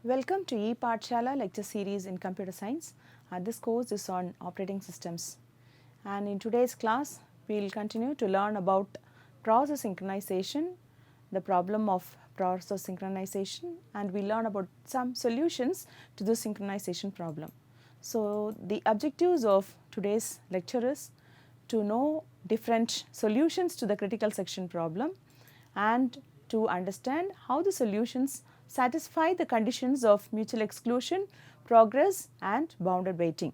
Welcome to E-Pathshala lecture series in computer science. This course is on operating systems, and in today's class we will continue to learn about process synchronization, the problem of process synchronization, and we learn about some solutions to the synchronization problem. So, the objectives of today's lecture is to know different solutions to the critical section problem and to understand how the solutions satisfy the conditions of mutual exclusion, progress and bounded waiting.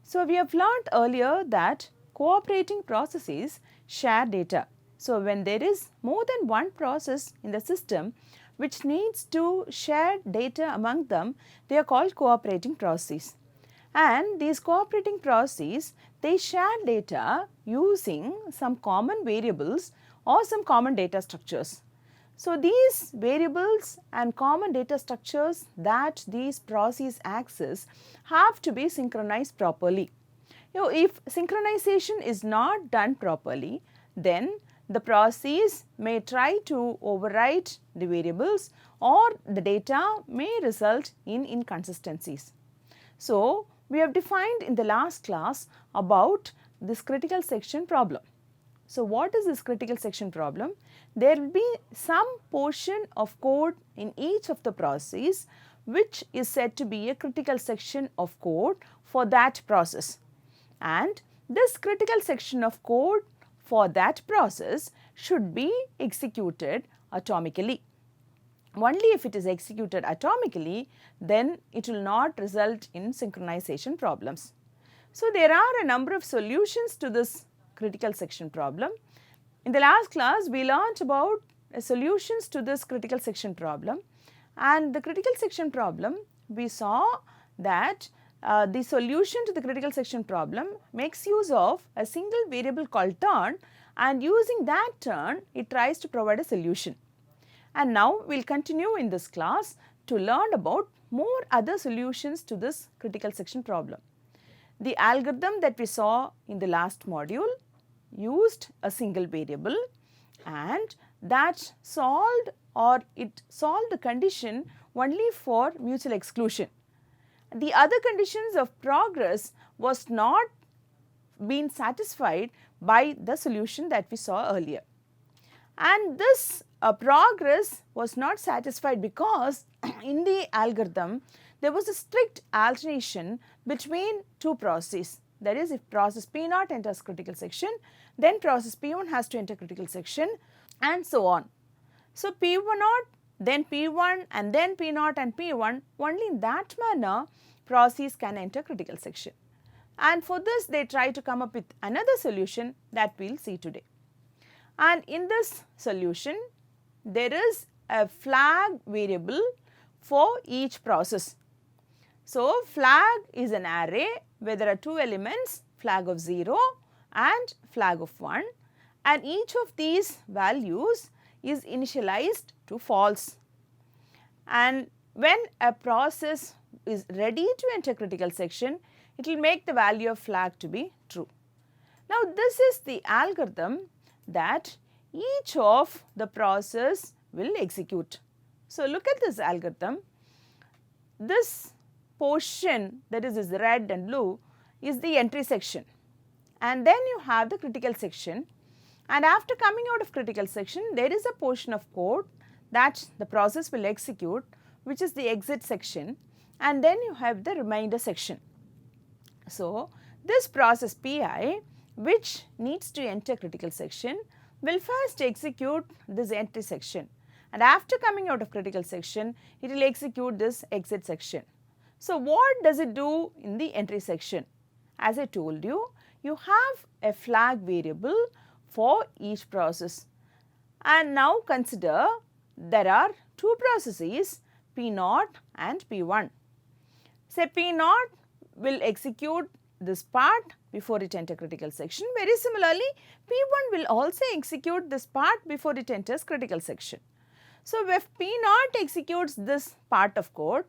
So, we have learned earlier that cooperating processes share data. So, when there is more than one process in the system which needs to share data among them, they are called cooperating processes. And these cooperating processes, they share data using some common variables or some common data structures. So, these variables and common data structures that these processes access have to be synchronized properly. If synchronization is not done properly, then the process may try to overwrite the variables or the data may result in inconsistencies. So, we have defined in the last class about this critical section problem. So, what is this critical section problem? There will be some portion of code in each of the processes which is said to be a critical section of code for that process, and this critical section of code for that process should be executed atomically. Only if it is executed atomically, then it will not result in synchronization problems. So, there are a number of solutions to this critical section problem. In the last class, we learnt about solutions to this critical section problem, and the critical section problem, we saw that the solution to the critical section problem makes use of a single variable called turn, and using that turn, it tries to provide a solution. And now we will continue in this class to learn about more other solutions to this critical section problem. The algorithm that we saw in the last module used a single variable, and that solved the condition only for mutual exclusion. The other conditions of progress was not being satisfied by the solution that we saw earlier. And this progress was not satisfied because in the algorithm there was a strict alternation between two processes. That is, if process P0 enters critical section, then process P1 has to enter critical section, and so on. So, P10, then P1 and then P0 and P1, only in that manner process can enter critical section. And for this they try to come up with another solution that we will see today. And in this solution, there is a flag variable for each process. So, flag is an array where there are two elements, flag of 0 and flag of 1, and each of these values is initialized to false. And when a process is ready to enter critical section, it will make the value of flag to be true. Now, this is the algorithm that each of the process will execute. So, look at this algorithm. This portion, that is red and blue, is the entry section, and then you have the critical section, and after coming out of critical section there is a portion of code that the process will execute, which is the exit section, and then you have the remainder section. So, this process Pi, which needs to enter critical section, will first execute this entry section, and after coming out of critical section it will execute this exit section. So, what does it do in the entry section? As I told you, you have a flag variable for each process, and now consider there are two processes P0 and P1. Say P0 will execute this part before it enters critical section. Very similarly, P1 will also execute this part before it enters critical section. So, if P0 executes this part of code,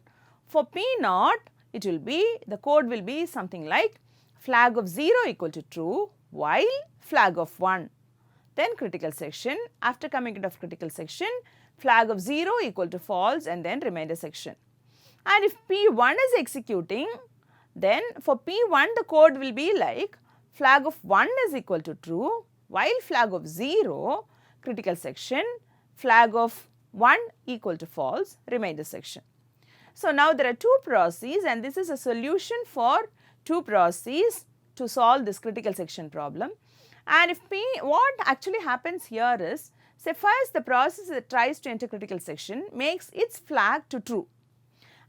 for P0 it will be, the code will be something like flag of 0 equal to true while flag of 1, then critical section, after coming out of critical section flag of 0 equal to false, and then remainder section. And if P1 is executing, then for P1 the code will be like flag of 1 is equal to true, while flag of 0, critical section, flag of 1 equal to false, remainder section. So, now there are two processes and this is a solution for two processes to solve this critical section problem. And if what actually happens here is, say first the process that tries to enter critical section makes its flag to true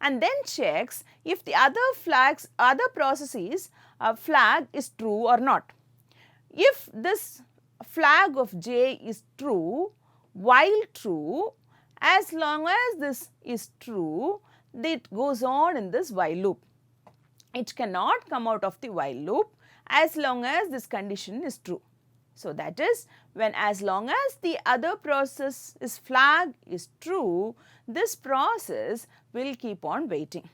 and then checks if the other processes flag is true or not. If this flag of j is true, while true, as long as this is true, it goes on in this while loop. It cannot come out of the while loop as long as this condition is true. So, that is when as long as the other process's flag is true, this process will keep on waiting.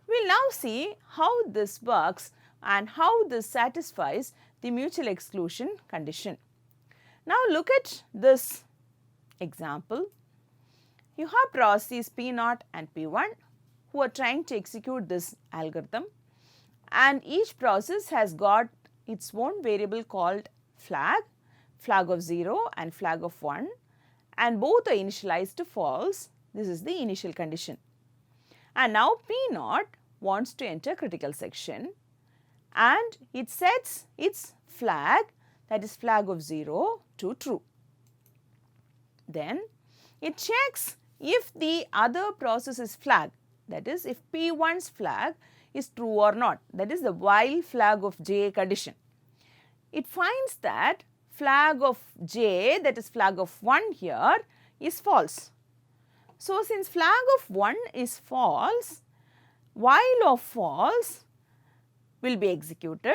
We will now see how this works and how this satisfies the mutual exclusion condition. Now, look at this example. You have processes P0 and P1 who are trying to execute this algorithm, and each process has got its own variable called flag, flag of 0 and flag of 1, and both are initialized to false. This is the initial condition. And now P0 wants to enter critical section and it sets its flag, that is flag of 0, to true. Then it checks if the other process's flag, that is if P1's flag is true or not, that is the while flag of j condition. It finds that flag of j, that is flag of 1 here, is false. So, since flag of 1 is false, while of false will be executed,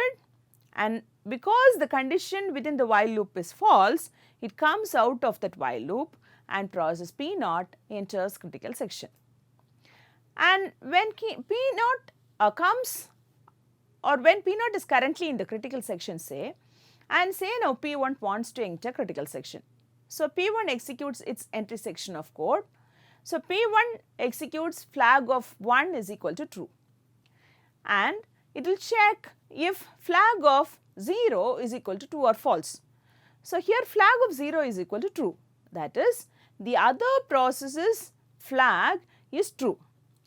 and because the condition within the while loop is false, it comes out of that while loop and process P0 enters critical section. And when P0 comes, or when P0 is currently in the critical section, say, and say now P1 wants to enter critical section. So, P1 executes its entry section of code. So, P1 executes flag of 1 is equal to true and it will check if flag of 0 is equal to true or false. So, here flag of 0 is equal to true, that is the other process's flag is true.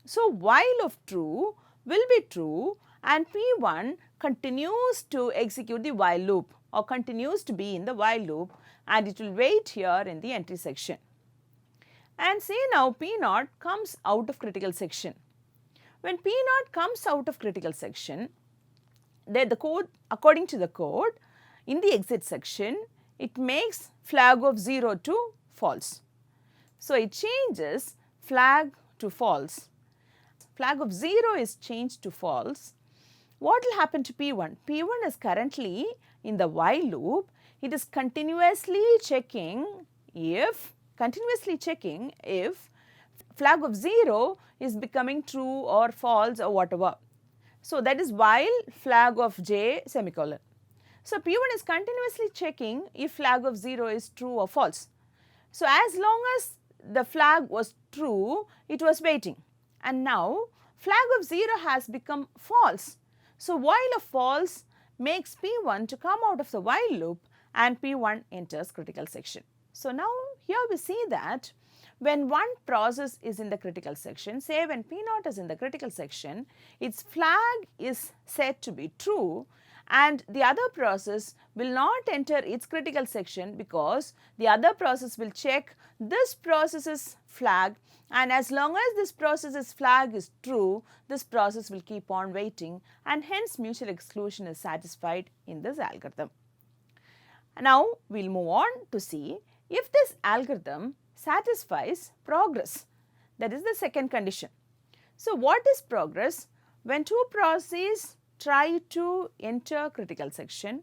So, while of true will be true and P1 continues to execute the while loop or continues to be in the while loop and it will wait here in the entry section. And say now P0 comes out of critical section. When P0 comes out of critical section, then the code, according to the code, in the exit section, it makes flag of 0 to false. So, it changes flag to false. Flag of 0 is changed to false. What will happen to P1? P1 is currently in the while loop. It is continuously checking if flag of 0 is becoming true or false or whatever. So, that is while flag of j semicolon. So, P1 is continuously checking if flag of 0 is true or false. So, as long as the flag was true, it was waiting, and now flag of 0 has become false. So, while of false makes P1 to come out of the while loop and P1 enters critical section. So, now here we see that when one process is in the critical section, say when P0 is in the critical section, its flag is set to be true and the other process will not enter its critical section because the other process will check this process's flag, and as long as this process's flag is true, this process will keep on waiting and hence mutual exclusion is satisfied in this algorithm. Now, we will move on to see if this algorithm satisfies progress, that is the second condition. So, what is progress? When two processes try to enter critical section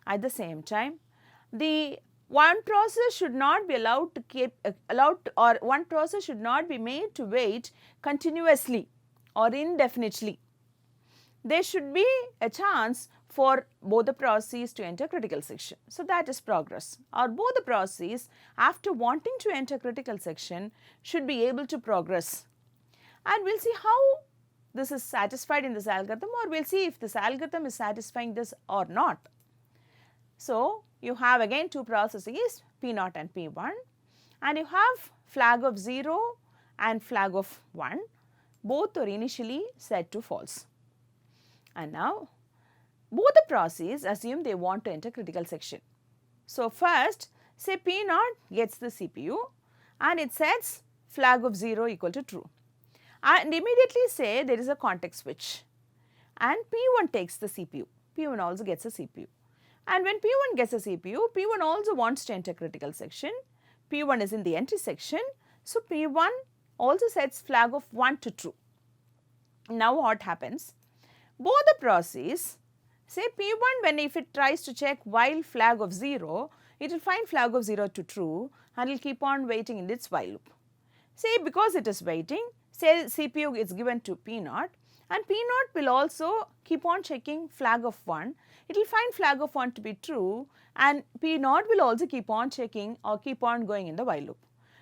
at the same time, the one process should not be one process should not be made to wait continuously or indefinitely. There should be a chance for both the processes to enter critical section. So, that is progress, or both the processes after wanting to enter critical section should be able to progress. and we will see how this is satisfied in this algorithm, or we will see if this algorithm is satisfying this or not. So, you have again two processes P0 and P1, and you have flag of 0 and flag of 1, both are initially set to false. And now both the processes assume they want to enter critical section. So, first say P0 gets the CPU and it sets flag of 0 equal to true, and immediately say there is a context switch and P1 takes the CPU, P1 also gets a CPU, and when P1 gets a CPU, P1 also wants to enter critical section, P1 is in the entry section, so P1 also sets flag of 1 to true. Now what happens? Both the processes, say P1 when if it tries to check while flag of 0, it will find flag of 0 to true and it will keep on waiting in its while loop. Say because it is waiting, say CPU is given to P0 and P0 will also keep on checking flag of 1, it will find flag of 1 to be true and P0 will also keep on checking or keep on going in the while loop.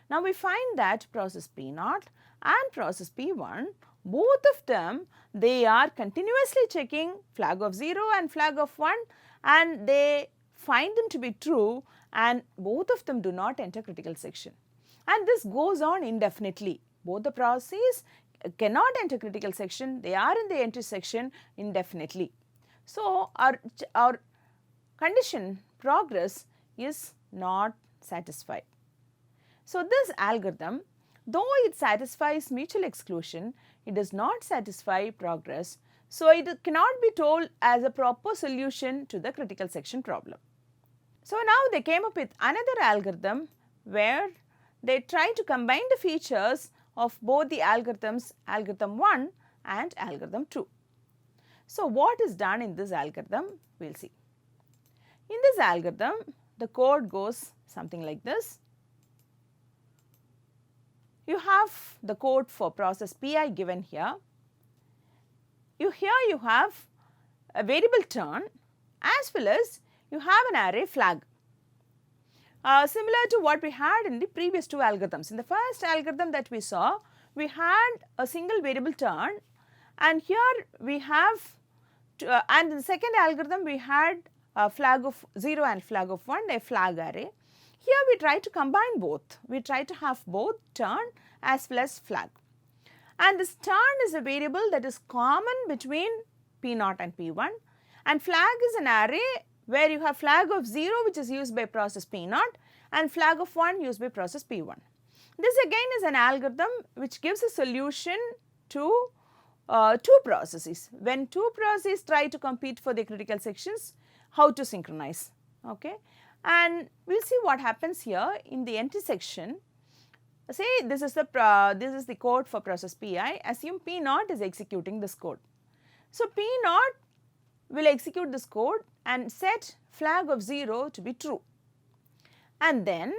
Now we find that process P0 and process P1, both of them they are continuously checking flag of 0 and flag of 1 and they find them to be true and both of them do not enter critical section. And this goes on indefinitely. Both the processes cannot enter critical section, they are in the entry section indefinitely. So, our condition progress is not satisfied. So, this algorithm, though it satisfies mutual exclusion, it does not satisfy progress. So, it cannot be told as a proper solution to the critical section problem. So, now they came up with another algorithm where they try to combine the features of both the algorithms, algorithm 1 and algorithm 2. So, what is done in this algorithm? We will see. In this algorithm, the code goes something like this. You have the code for process Pi given here. Here you have a variable turn as well as you have an array flag. Similar to what we had in the previous two algorithms. In the first algorithm that we saw, we had a single variable turn, and here we have, and in the second algorithm we had a flag of 0 and flag of 1, a flag array. Here we try to combine both. We try to have both turn as well as flag. And this turn is a variable that is common between P0 and P1, and flag is an array where you have flag of 0 which is used by process P0 and flag of 1 used by process P1. This again is an algorithm which gives a solution to two processes. When two processes try to compete for the critical sections, how to synchronize. Okay? And we will see what happens here in the entry section. Say this is the code for process Pi. Assume P0 is executing this code. So, P0 will execute this code and set flag of 0 to be true, and then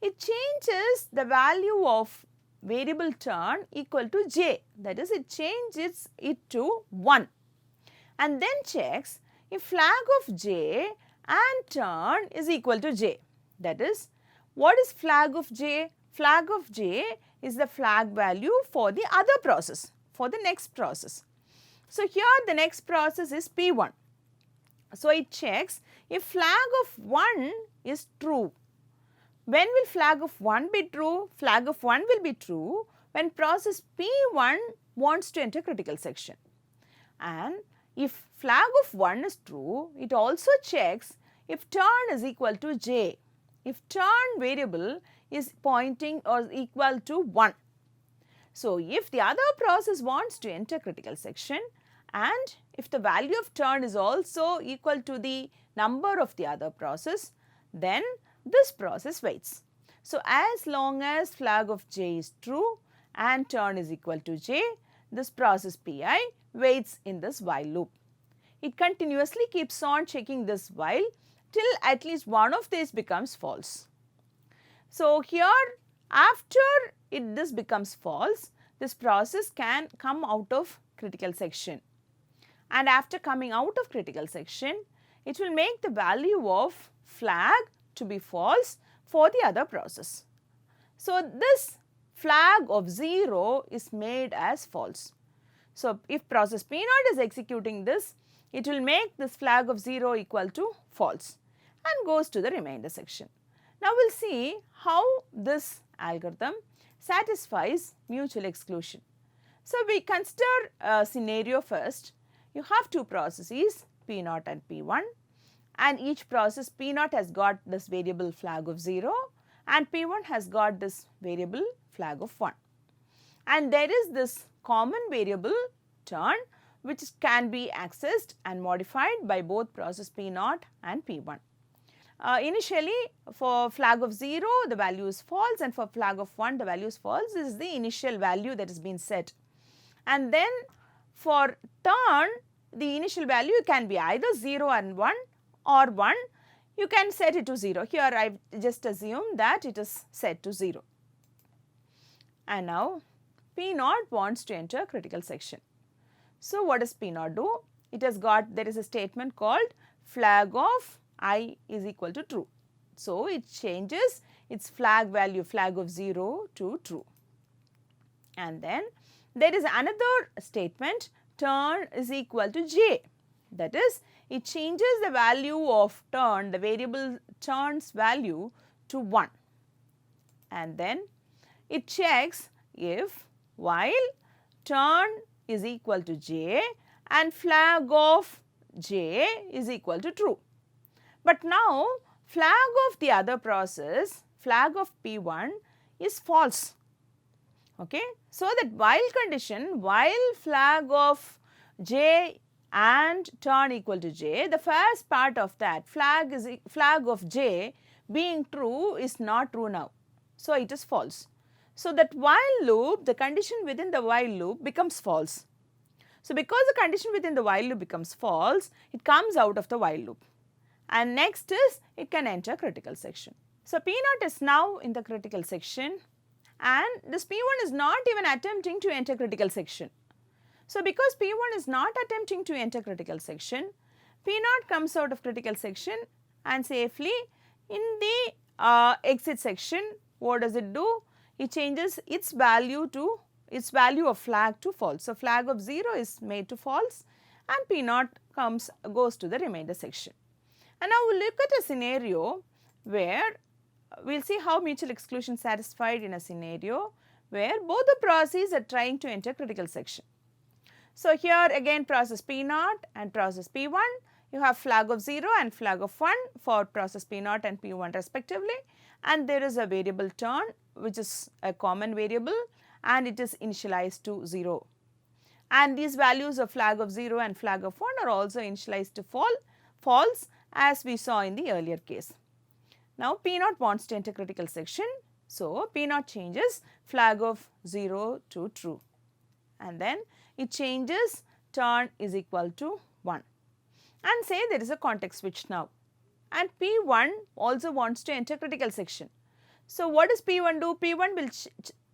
it changes the value of variable turn equal to j, that is it changes it to 1, and then checks if flag of j and turn is equal to j. That is, what is flag of j? Flag of j is the flag value for the other process, for the next process. So, here the next process is P1. So, it checks if flag of 1 is true. When will flag of 1 be true? Flag of 1 will be true when process P1 wants to enter critical section. And if flag of 1 is true, it also checks if turn is equal to j, if turn variable is pointing or equal to 1. So, if the other process wants to enter critical section and if the value of turn is also equal to the number of the other process, then this process waits. So, as long as flag of j is true and turn is equal to j, this process Pi waits in this while loop. It continuously keeps on checking this while till at least one of these becomes false. So, here after this becomes false, this process can come out of critical section, and after coming out of critical section, it will make the value of flag to be false for the other process. So, this flag of 0 is made as false. So, if process P naught is executing this, it will make this flag of 0 equal to false and goes to the remainder section. Now, we will see how this algorithm satisfies mutual exclusion. So, we consider a scenario first. You have two processes P naught and P1, and each process P naught has got this variable flag of 0 and P1 has got this variable flag of 1. And there is this common variable turn which can be accessed and modified by both process P naught and P1. Initially, for flag of 0 the value is false, and for flag of 1 the value is false. This is the initial value that has been set. And then for turn, the initial value can be either 0 and 1 or 1. You can set it to 0. Here I just assume that it is set to 0. And now P naught wants to enter critical section. So, what does P naught do? It has got, there is a statement called flag of I is equal to true. So, it changes its flag value, flag of 0 to true. And then there is another statement, turn is equal to j. That is, it changes the value of turn, the variable turn's value to 1. And then it checks if while turn is equal to j and flag of j is equal to true. But now flag of the other process, flag of P1 is false. Okay. So, that while condition, while flag of j and turn equal to j, the first part of that flag of j being true is not true now. So, it is false. So, that while loop, the condition within the while loop becomes false. So, because the condition within the while loop becomes false, it comes out of the while loop, and next is it can enter critical section. So, P naught is now in the critical section, and this P1 is not even attempting to enter critical section. So, because P1 is not attempting to enter critical section, P naught comes out of critical section and safely in the exit section. What does it do? It changes its value of flag to false. So, flag of 0 is made to false and P naught goes to the remainder section. And now, we will look at a scenario where we will see how mutual exclusion is satisfied in a scenario where both the processes are trying to enter critical section. So, here again process P naught and process P1, you have flag of 0 and flag of 1 for process P naught and P1 respectively, and there is a variable turn which is a common variable and it is initialized to 0. And these values of flag of 0 and flag of 1 are also initialized to false as we saw in the earlier case. Now, P naught wants to enter critical section. So, P naught changes flag of 0 to true, and then it changes turn is equal to 1, and say there is a context switch now, and P1 also wants to enter critical section. So, what does P1 do? P1 will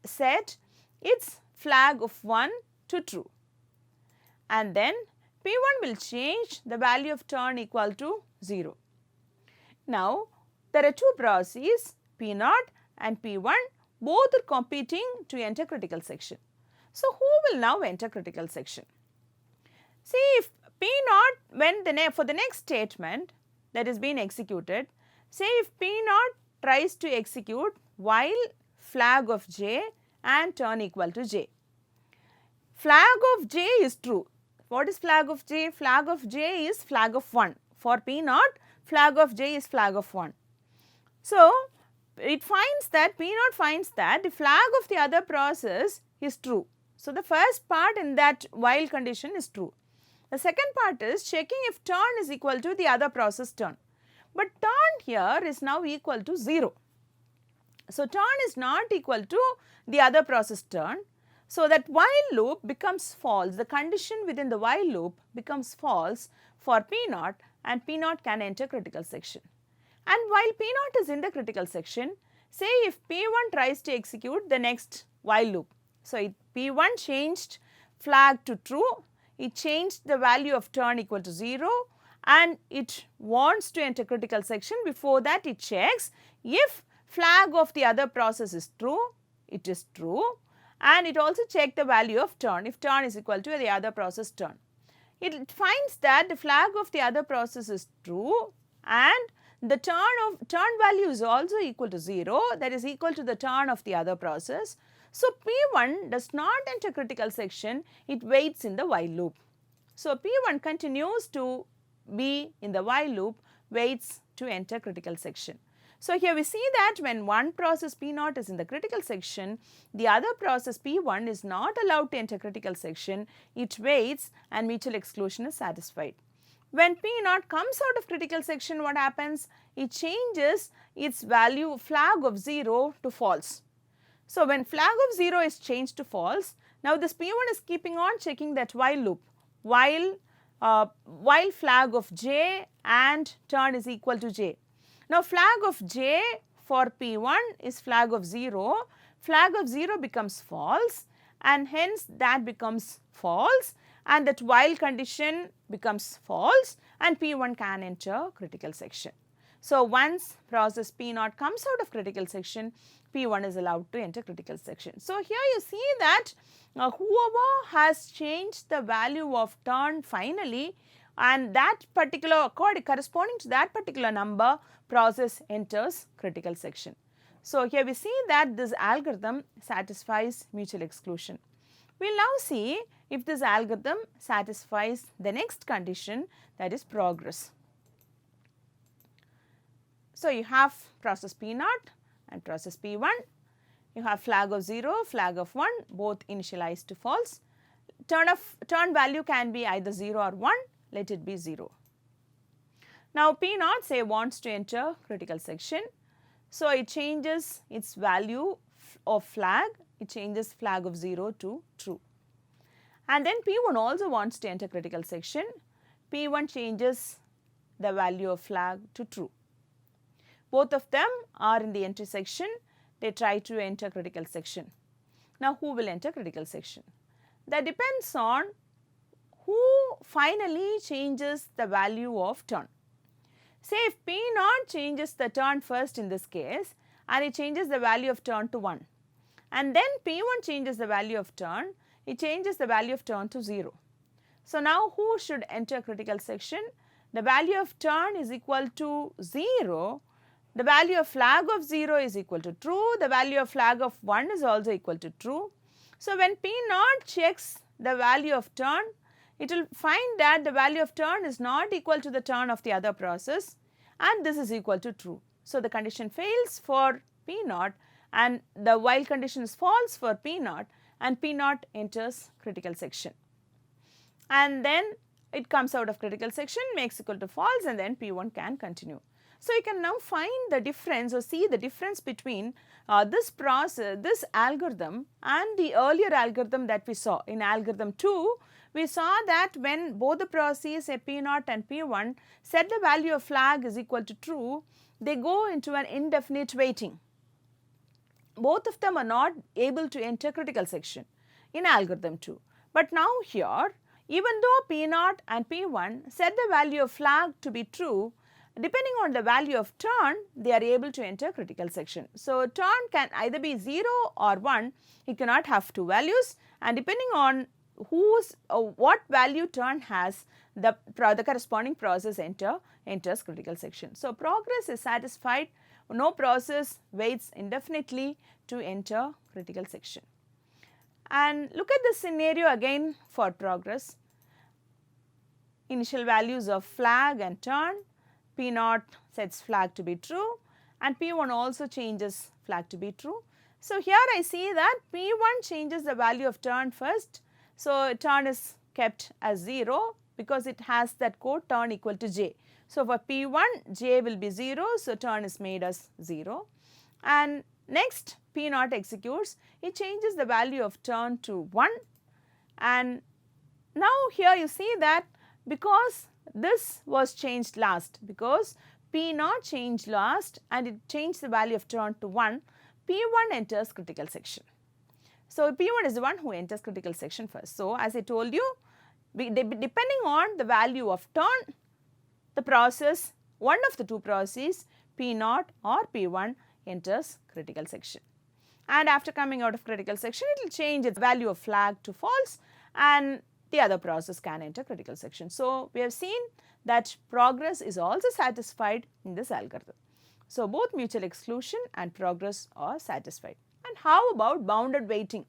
set its flag of 1 to true, and then P1 will change the value of turn equal to 0. Now, there are two processes P naught and P1, both are competing to enter critical section. So, who will now enter critical section? See, if P naught for the next statement that is being executed, say if P naught tries to execute while flag of j and turn equal to j. Flag of j is true. What is flag of j? Flag of j is flag of 1. For P naught, flag of j is flag of 1. So, it finds that P naught finds that the flag of the other process is true. So, the first part in that while condition is true. The second part is checking if turn is equal to the other process turn, but turn here is now equal to 0. So, turn is not equal to the other process turn. So, that while loop becomes false, the condition within the while loop becomes false for P naught, and P naught can enter critical section. And while P naught is in the critical section, say if P1 tries to execute the next while loop. So, P1 changed flag to true, it changed the value of turn equal to 0 and it wants to enter critical section. Before that, it checks if flag of the other process is true, it is true, and it also checks the value of turn if turn is equal to the other process turn. It finds that the flag of the other process is true and the turn value is also equal to 0, that is equal to the turn of the other process. So, P1 does not enter critical section, it waits in the while loop. So, P1 continues to be in the while loop, waits to enter critical section. So, here we see that when one process P0 is in the critical section, the other process P1 is not allowed to enter critical section, it waits and mutual exclusion is satisfied. When P0 comes out of critical section, what happens? It changes its value flag of 0 to false. So, when flag of 0 is changed to false, now this P1 is keeping on checking that while loop, while flag of j and turn is equal to j. Now, flag of j for P1 is flag of 0 becomes false and hence that becomes false and that while condition becomes false and P1 can enter critical section. So, once process P0 comes out of critical section, P1 is allowed to enter critical section. So, here you see that whoever has changed the value of turn finally and that particular corresponding to that particular number process enters critical section. So, here we see that this algorithm satisfies mutual exclusion. We will now see if this algorithm satisfies the next condition, that is progress. So, you have process P0 and process P1, you have flag of 0, flag of 1 both initialized to false. Turn value can be either 0 or 1, let it be 0. Now, P0 say wants to enter critical section. So, it changes its value of flag, it changes flag of 0 to true. And then P1 also wants to enter critical section, P1 changes the value of flag to true. Both of them are in the entry section, they try to enter critical section. Now, who will enter critical section? That depends on who finally changes the value of turn. Say if P0 changes the turn first in this case and it changes the value of turn to 1 and then P1 changes the value of turn, it changes the value of turn to 0. So, now who should enter critical section? The value of turn is equal to 0, the value of flag of 0 is equal to true, the value of flag of 1 is also equal to true. So, when P0 checks the value of turn, it will find that the value of turn is not equal to the turn of the other process and this is equal to true. So, the condition fails for P0 and the while condition is false for P0 and P0 enters critical section. And then it comes out of critical section, makes equal to false and then P1 can continue. So, you can now find the difference or see the difference between this process, this algorithm and the earlier algorithm that we saw. In algorithm 2, we saw that when both the processes P0 and P1 set the value of flag is equal to true, they go into an indefinite waiting. Both of them are not able to enter critical section in algorithm 2. But now here, even though P0 and P1 set the value of flag to be true, depending on the value of turn, they are able to enter critical section. So, turn can either be 0 or 1, it cannot have two values and depending on what value turn has, the corresponding process enters critical section. So, progress is satisfied, no process waits indefinitely to enter critical section. And look at the scenario again for progress. Initial values of flag and turn, P0 sets flag to be true and P1 also changes flag to be true. So, here I see that P1 changes the value of turn first. So, turn is kept as 0 because it has that code turn equal to j. So, for P1 j will be 0, so turn is made as 0 and next P0 executes, it changes the value of turn to 1 and now here you see that because this was changed last, because P0 changed last and it changed the value of turn to 1, P1 enters critical section. So, P1 is the one who enters critical section first. So, as I told you, depending on the value of turn, the process, one of the two processes P0 or P1 enters critical section. and after coming out of critical section it will change its value of flag to false and the other process can enter critical section. So, we have seen that progress is also satisfied in this algorithm. So, both mutual exclusion and progress are satisfied. And how about bounded waiting?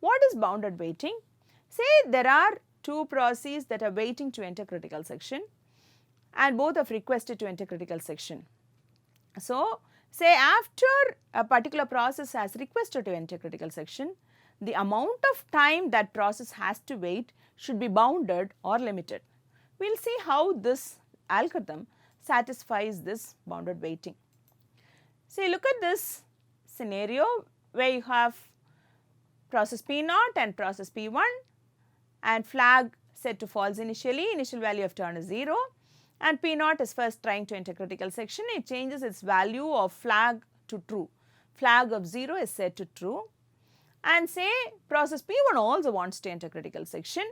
What is bounded waiting? Say there are two processes that are waiting to enter critical section and both have requested to enter critical section. So, say after a particular process has requested to enter critical section, the amount of time that process has to wait should be bounded or limited. We will see how this algorithm satisfies this bounded waiting. Say look at this scenario where you have process P0 and process P1 and flag set to false initially, initial value of turn is 0 and P0 is first trying to enter critical section, it changes its value of flag to true, flag of 0 is set to true and say process P1 also wants to enter critical section,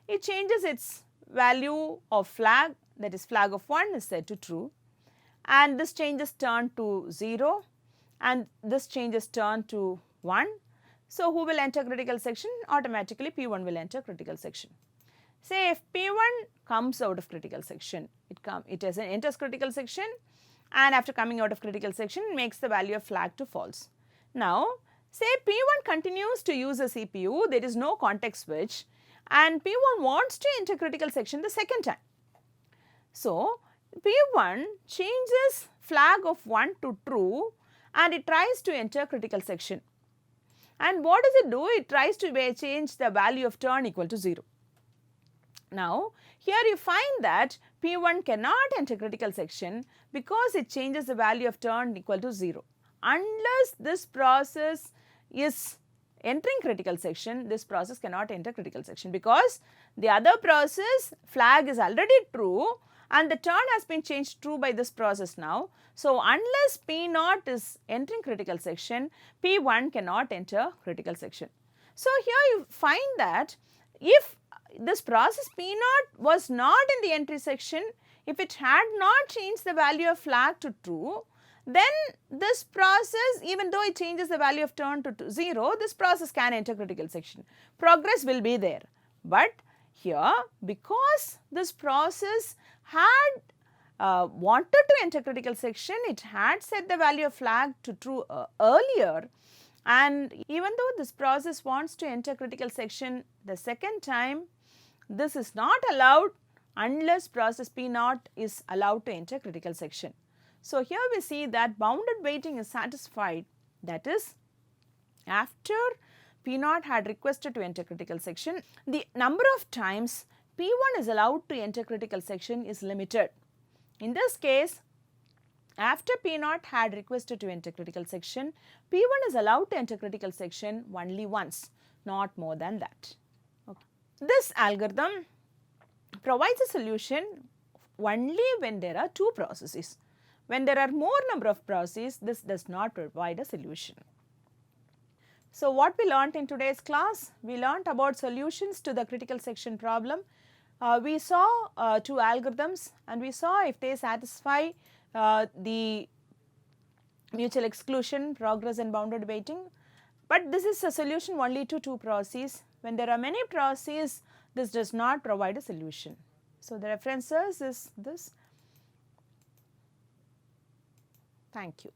it changes its value of flag, that is flag of 1 is set to true and this changes turn to 0 and this changes turn to 1. So, who will enter critical section? Automatically P1 will enter critical section. Say if P1 comes out of critical section, it enters critical section and after coming out of critical section makes the value of flag to false. Now, say P1 continues to use a CPU, there is no context switch and P1 wants to enter critical section the second time. So, P1 changes flag of 1 to true and it tries to enter critical section. And what does it do? It tries to change the value of turn equal to 0. Now, here you find that P1 cannot enter critical section because it changes the value of turn equal to 0. Unless this process is entering critical section, this process cannot enter critical section because the other process flag is already true and the turn has been changed true by this process now. So, unless P0 is entering critical section, P1 cannot enter critical section. So, here you find that if this process P0 was not in the entry section, if it had not changed the value of flag to true, then this process, even though it changes the value of turn to 0, this process can enter critical section. Progress will be there. But here, because this process had wanted to enter critical section, it had set the value of flag to true earlier, and even though this process wants to enter critical section the second time, this is not allowed unless process P0 is allowed to enter critical section. So, here we see that bounded waiting is satisfied, that is after P0 had requested to enter critical section, the number of times P1 is allowed to enter critical section is limited. In this case, after P0 had requested to enter critical section, P1 is allowed to enter critical section only once, not more than that. Okay. This algorithm provides a solution only when there are two processes. When there are more number of processes, this does not provide a solution. So, what we learnt in today's class? We learnt about solutions to the critical section problem. We saw two algorithms and we saw if they satisfy the mutual exclusion, progress and bounded waiting. But this is a solution only to two processes. When there are many processes, this does not provide a solution. So, the references is this. Thank you.